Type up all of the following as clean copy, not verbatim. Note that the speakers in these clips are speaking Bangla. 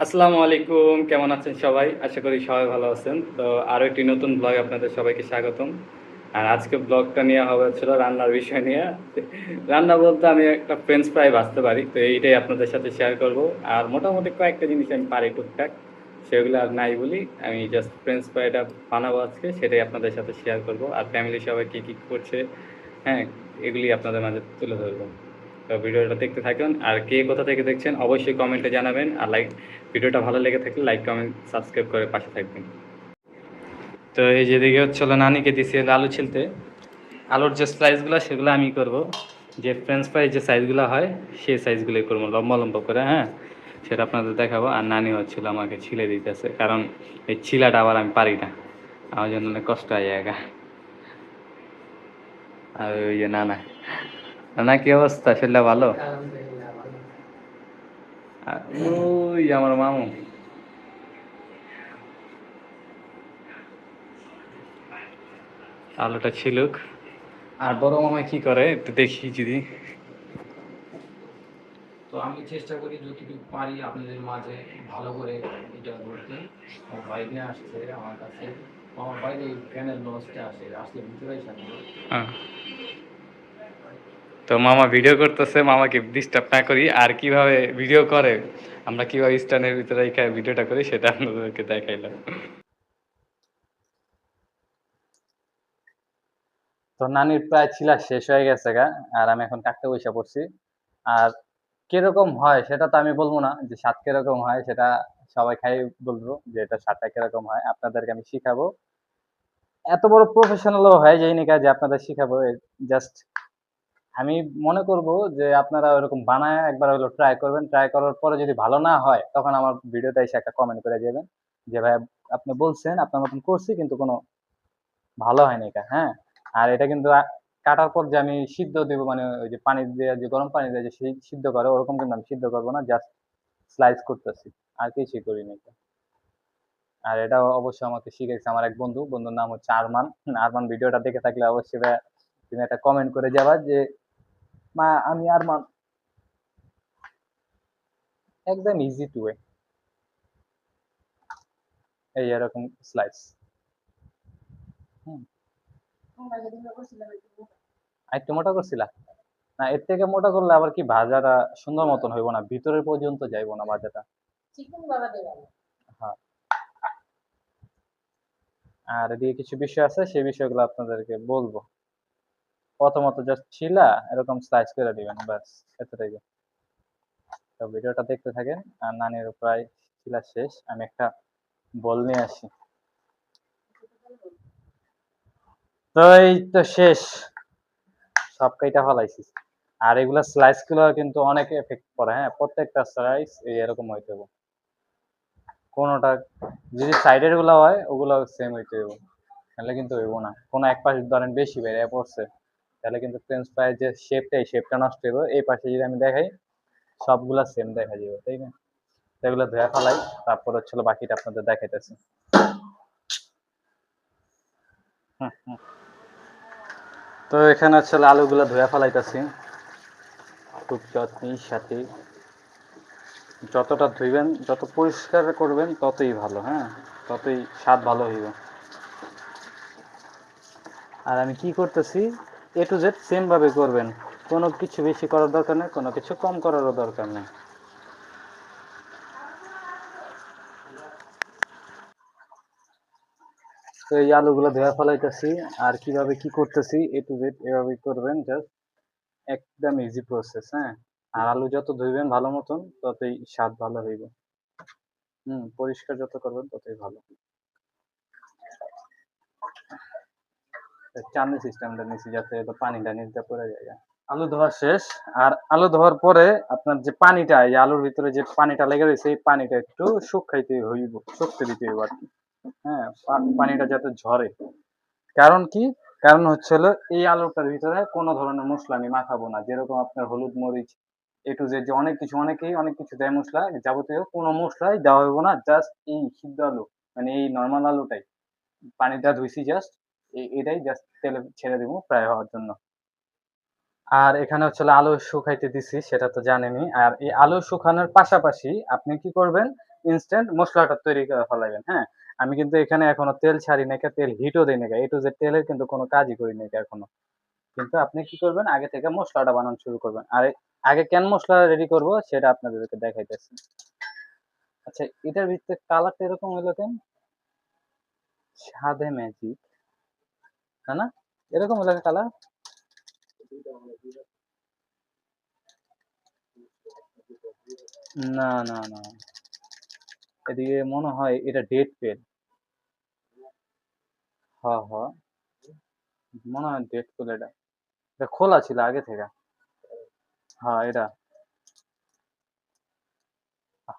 আসসালামু আলাইকুম। কেমন আছেন সবাই? আশা করি সবাই ভালো আছেন। তো আরো একটি নতুন ব্লগে আপনাদের সবাইকে স্বাগতম। আর আজকে ব্লগটা নিয়ে হবে হচ্ছিল রান্নার বিষয় নিয়ে। রান্না বলতে আমি একটা ফ্রেঞ্চ ফ্রাই ভাজতে পারি। তো এইটাই আপনাদের সাথে শেয়ার করব। আর মোটামুটি কয়েকটা জিনিস আমি পারি টুকটাক। সেগুলো আর নাই বলি। আমি জাস্ট ফ্রেঞ্চ ফ্রাইটা বানাবো আজকে, সেটাই আপনাদের সাথে শেয়ার করব। আর ফ্যামিলির সবাই কি করছে, হ্যাঁ, এগুলি আপনাদের মাঝে তুলে ধরবো। তো ভিডিওটা দেখতে থাকুন। আর কে কোথা থেকে দেখছেন অবশ্যই কমেন্টে জানাবেন। আর ভিডিওটা ভালো লেগে থাকলে লাইক, কমেন্ট, সাবস্ক্রাইব করে পাশে থাকবেন। তো এই যেদিকে হচ্ছে হলো নানিকে দিছি হলো আলু ছিলতে। আলুর যে স্লাইসগুলো সেগুলো আমি করব। যে ফ্রেঞ্চ ফ্রাই যে সাইজগুলো হয় সেই সাইজগুলোই করবো লম্বা লম্বা করে, হ্যাঁ, সেটা আপনাদের দেখাবো। আর নানি হচ্ছিল আমাকে ছিলে দিতেছে, কারণ এই ছিলাটা আবার আমি পারি না, আমার জন্য অনেক কষ্ট হয় একা। আর ওই যে নানা, নানা কি অবস্থা, শরীরটা ভালো? আর ওই আমার মামু, আলুটা ছিলুক। আর বড় মামা কি করে একটু দেখি যদি। তো আমি চেষ্টা করি যতটুকু পারি আপনাদের মাঝে ভালো করে এটা বলতে। আমার বাইরে আসছে আমার কাছে, আমার বাইরে ফ্যানের নয়েজটা আসলে বুঝতে পারছি না। হ্যাঁ, তো মামা ভিডিও করতেছে, মামাকে ডিস্টার্ব না করি। আর কিভাবে ভিডিও করে, আমরা কিভাবে স্ট্যান্ডের ভিতরে ভিডিওটা করি সেটা আপনাদেরকে দেখাইলাম। তো নানির প্রায় ছিলা শেষ হয়ে গেছে গা। আর আমি এখন কাটতে বসে পড়ছি। আর কিরকম হয় সেটা তো আমি বলবো না, যে স্বাদ কিরকম হয় সেটা সবাই খাই বলবো, যে এটা স্বাদটা কিরকম হয় আপনাদেরকে আমি শিখাবো। এত বড় প্রফেশনালও হয় যায়নি কাজ যে আপনাদের শিখাবো। জাস্ট আমি মনে করব যে আপনারা ওরকম বানায় একবার হলো ট্রাই করবেন। ট্রাই করার পরে যদি ভালো না হয় তখন আমার ভিডিওতে এসে একটা কমেন্ট করে যাবেন যে ভাই আপনি বলছেন আপনার মতন করছি কিন্তু কোনো ভালো হয়নি এটা, হ্যাঁ। আর এটা কিন্তু কাটার পর যে আমি সিদ্ধ দেবো, মানে ওই যে পানি দিয়ে, যে গরম পানি দিয়ে যে সিদ্ধ করে ওরকম কিন্তু আমি সিদ্ধ করবো না, জাস্ট স্লাইস করতেছি, আর কিছুই করিনি এটা। আর এটা অবশ্যই আমাকে শিখেছে আমার এক বন্ধু, বন্ধুর নাম হচ্ছে আরমান। আরমান ভিডিওটা দেখে থাকলে অবশ্যই ভাই তুমি একটা কমেন্ট করে যাবা যে মা আমি আরমান। একদম ইজি টু, এই এরকম স্লাইস। হুম, আর একটু মোটা করছিলা? না, এর থেকে মোটা করলে আবার কি ভাজাটা সুন্দর মতন হইব না, ভিতরের পর্যন্ত যাইব না ভাজাটা। হ্যাঁ। আর এদিকে কিছু বিষয় আছে, সেই বিষয়গুলো আপনাদেরকে বলবো। প্রথমত জাস্ট ছিলা এরকম স্লাইস করে দিবেন, ব্যাস, এতটাই। তো ভিডিওটা দেখতে থাকেন। আর নানির প্রায় ছিলা শেষ, আমি একটা বল নিয়ে আসি। তো এই তো শেষ, সব কাইটা ফেলাইছি। আর এগুলা স্লাইস গুলো কিন্তু অনেক এফেক্ট করে, হ্যাঁ, প্রত্যেকটা স্লাইস এরকম হইতে হবে। কোনোটা যদি সাইডের গুলা হয় ওগুলো সেম হইতে হবে, তাহলে কিন্তু হইব না। কোনো এক পাশ ধরেন বেশি বেড়ে পড়ছে, তাহলে কিন্তু ফ্রেঞ্চ ফ্রাই যে শেপটা, এই শেপটা নষ্ট হইব। এই পাশে যদি আমি দেখাই সবগুলা সেম দেখা যাবে, তাই না? এগুলো ধুয়ে ফেলাই, তারপর হচ্ছিল বাকিটা আপনাদের দেখাইতেছি। তো এখানে হচ্ছে আলুগুলো ধুয়ে ফেলাইতেছি খুব যত্নের সাথে। যতটা ধুইবেন, যত পরিষ্কার করবেন ততই ভালো, হ্যাঁ, ততই স্বাদ ভালো হইবে। আর আমি কি করতেছি, এ টু জেড সেম ভাবে করবেন, কোনো কিছু বেশি করার দরকার নেই, কোনো কিছু কম করারও দরকার নেই। তো এই আলুগুলো ধোয়া ফেলাইতেছি। আর কিভাবে কি করতেছি এ টু জেড এভাবে করবেন, জাস্ট একদম ইজি প্রসেস, হ্যাঁ। আর আলু যত ধুইবেন ভালো মতন ততই স্বাদ ভালো হইবে। পরিষ্কার যত করবেন ততই ভালো। চাটনি সিস্টেমটা নিচ্ছি যাতে পানিটা নিচে পড়ে যায়। আলু ধোয়া শেষ। আর আলু ধোয়ার পরে আপনার যে পানিটা, এই আলুর ভিতরে যে পানিটা লেগে রয়েছে এই পানিটা একটু শুকাইতে হইব, শুকতে দিতে হইব আর কি, হ্যাঁ, পানিটা যাতে ঝরে। কারণ কি, কারণ হচ্ছে হলো এই আলুটার ভিতরে কোনো ধরনের মশলা আমি মাখাবো না, যেরকম আপনার হলুদ মরিচ এ টু জেড যে অনেক কিছু, অনেকেই অনেক কিছু দেয় মশলা, যাবতীয় কোনো মশলাই দেওয়া হইব না। জাস্ট এই সিদ্ধ আলু, মানে এই নর্মাল আলুটাই পানিটা ধুইছি, জাস্ট এটাই জাস্ট তেলে ছেড়ে দিব ফ্রাই হওয়ার জন্য। আর এখানে হচ্ছে আলু শুকাইতে দিছি, সেটা তো জানেনই। আর এই আলু শুকানোর পাশাপাশি আপনি কি করবেন, ইনস্ট্যান্ট মশলাটা তৈরি করে ফেলাবেন। হ্যাঁ, আমি কিন্তু এখানে এখনো তেল ছাড়ি নাই, তেল হিটও দিই নাই, এ টু জেড তেলের কিন্তু কোনো কাজই করি নাই এখনো। কিন্তু আপনি কি করবেন, আগে থেকে মশলাটা বানানো শুরু করবেন। আর আগে কেন মশলা রেডি করব সেটা আপনাদেরকে দেখাইতেছি। আচ্ছা, এটার ভিতরে কালারটা এরকম হইলো কেন? সাদে ম্যাজিক, তাই না? এরকম হলো কালার। না না না, এদিকে মনে হয় এটা ডেট পেল। হ হ, মনে হয় ডেট পেল। এটা এটা খোলা ছিল আগে থেকে। হ্যাঁ এটা,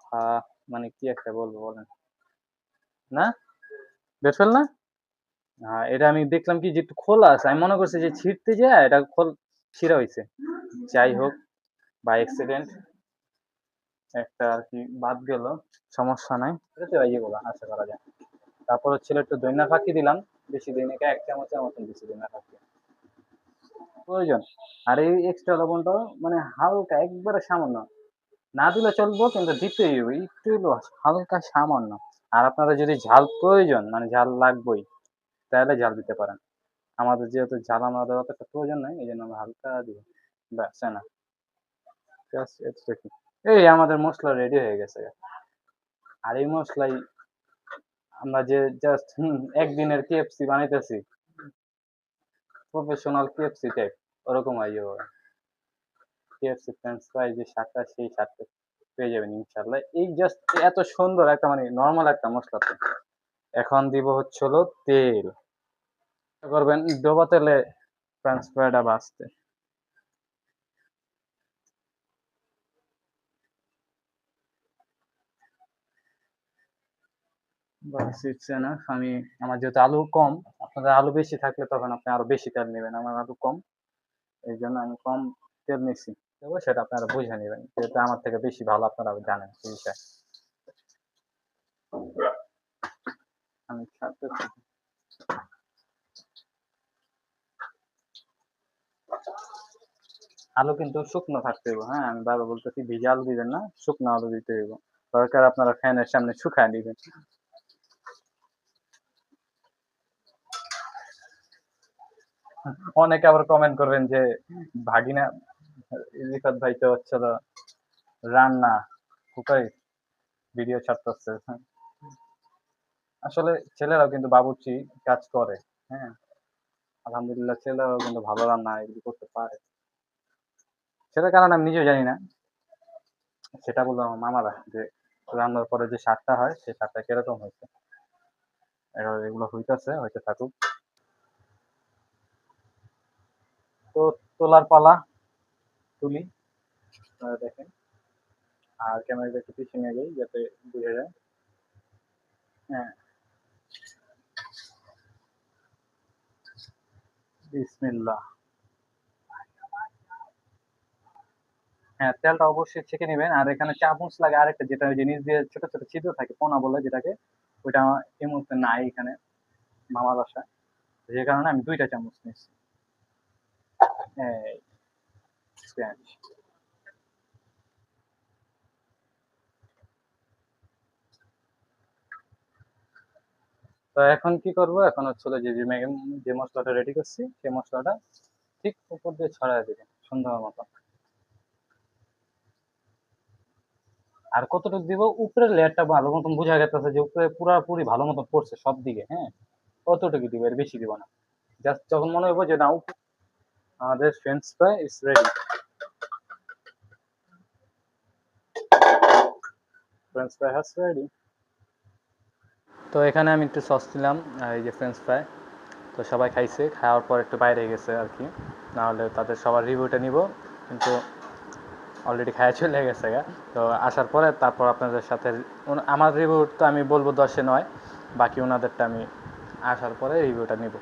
হ্যাঁ, মানে কি একটা বলবো বলেন, না ডেট পেল না। হ্যাঁ, এটা আমি দেখলাম কি যে একটু খোলা আছে, আমি মনে করছি যে ছিঁড়তে যায় এটা ছিঁড়া হয়েছে। যাই হোক, বাই অ্যাক্সিডেন্ট একটা আর কি বাদ গেল, সমস্যা নাই, এটাতে ইয়ে বলা আশা করা যায়। তারপর হচ্ছিল একটু দইনা ফাঁকি দিলাম, বেশি দিন, এটা 1 চামচের মতন বেশি দইনা ফাঁকি প্রয়োজন। আর এই এক্সট্রা লবণটাও মানে হালকা একবারে সামান্য, না দিলে চলবো কিন্তু দিতেই হবে একটু হইলেও, হালকা সামান্য। আর আপনারা যদি ঝাল প্রয়োজন মানে ঝাল লাগবেই, তাহলে ঝাল দিতে পারেন। আমাদের যেহেতু ঝাল আমাদের অতটা প্রয়োজন নাই, এই জন্য আমরা হালকা দিব। ব্যাস না, জাস্ট এতটুকু। এই আমাদের মশলা রেডি হয়ে গেছে। আর এই মশলাই আমরা যে জাস্ট একদিনের কেএফসি বানাইতেছি, প্রফেশনাল কেএফসি টাইপ, ওরকম হয়ে যাবে। কেএফসি ফ্রেঞ্চ ফ্রাই যে স্বাদটা, সেই স্বাদটা পেয়ে যাবেন ইনশাল্লাহ। এই জাস্ট এত সুন্দর একটা মানে নর্মাল একটা মশলাতে। এখন দিব হচ্ছে হলো তেল, করবেন ডোবা তেলে ফ্রেঞ্চ ফ্রাইটা ভাজতে। বাস ইটস এনাফ। আমি, আমার যেহেতু আলু কম, আপনাদের আলু বেশি থাকলে তখন আপনি আরো বেশি তেল নেবেন, আমার আলু কম, এই জন্য আমি কম তেল নিচ্ছি। তবে সেটা আপনারা বুঝে নেবেন, যেহেতু আমার থেকে বেশি ভালো আপনারা জানেন সেই বিষয়ে। আমি ছাড়তে থাকি। আলু কিন্তু শুকনো থাকতে হইব, হ্যাঁ আমি বারবার বলতেছি, ভিজা আলু দিবেন না, শুকনো আলু দিতে হইব। দরকার আপনারা ফ্যানের সামনে শুকায় দিবেন। অনেকে আবার কমেন্ট করবেন যে ভাগিনা রিফাত ভাই তো হচ্ছিল রান্না কুকারি ভিডিও ছাড়তেছে। আসলে ছেলেরাও কিন্তু বাবুর্চি কাজ করে। হ্যাঁ, আলহামদুলিল্লাহ ছেলেরাও কিন্তু ভালো রান্না এগুলি করতে পারে। সেটার কারণ আমি নিজেও জানি না, সেটা বললো আমার মামারা, যে রান্নার পরে যে স্বাদটা হয় সেই স্বাদটা কিরকম হয়েছে। এবার এগুলো হইতেছে, হইতে থাকুক। তো তোলার পালা, তুলি, আপনারা দেখেন। আর ক্যামেরাটা একটু পিছিয়ে নিয়ে যাই যাতে বুঝে যায়। হ্যাঁ, বিসমিল্লাহ। হ্যাঁ, তেলটা অবশ্যই ছেঁকে নেবেন। আর এখানে চামচ লাগে আরেকটা, যেটা ওই জিনিস দিয়ে ছোট ছোট ছিদ্র থাকে, পোনা বলে যেটাকে, ওইটা আমার এই মুহূর্তে নাই এখানে মামার বাসায়, যে কারণে আমি 2টা চামচ নিচ্ছি। এই স্প্যানিশ। তো এখন কি করব, এখন হচ্ছে হলো যে মশলাটা রেডি করছি সেই মশলাটা ঠিক উপর দিয়ে ছড়াই দিবেন সুন্দর মতো। আর কতটুকু দিব, উপরের লেয়ারটা ভালো মতন বোঝা গেছে যে উপরে পুরাপুরি ভালো মতো পড়ছে সব দিকে। হ্যাঁ, অতটুকু দিব, এর বেশি দিব না। জাস্ট যখন মনে হইব যে না, আমাদের French fry is ready, French fry has ready. তো এখানে আমি একটু সস দিলাম, আর এই যে ফ্রেঞ্চ ফ্রাই। তো সবাই খাইছে, খাওয়ার পর একটু বাইরে গেছে আর কি, নাহলে তাদের সবার রিভিউটা নিব, কিন্তু অলরেডি খাওয়া চলে গেছে গা। তো আসার পরে তারপর আপনাদের সাথে আমার রিভিউ তো আমি বলবো 10-এ 9, বাকি ওনাদেরটা আমি আসার পরে রিভিউটা নিব।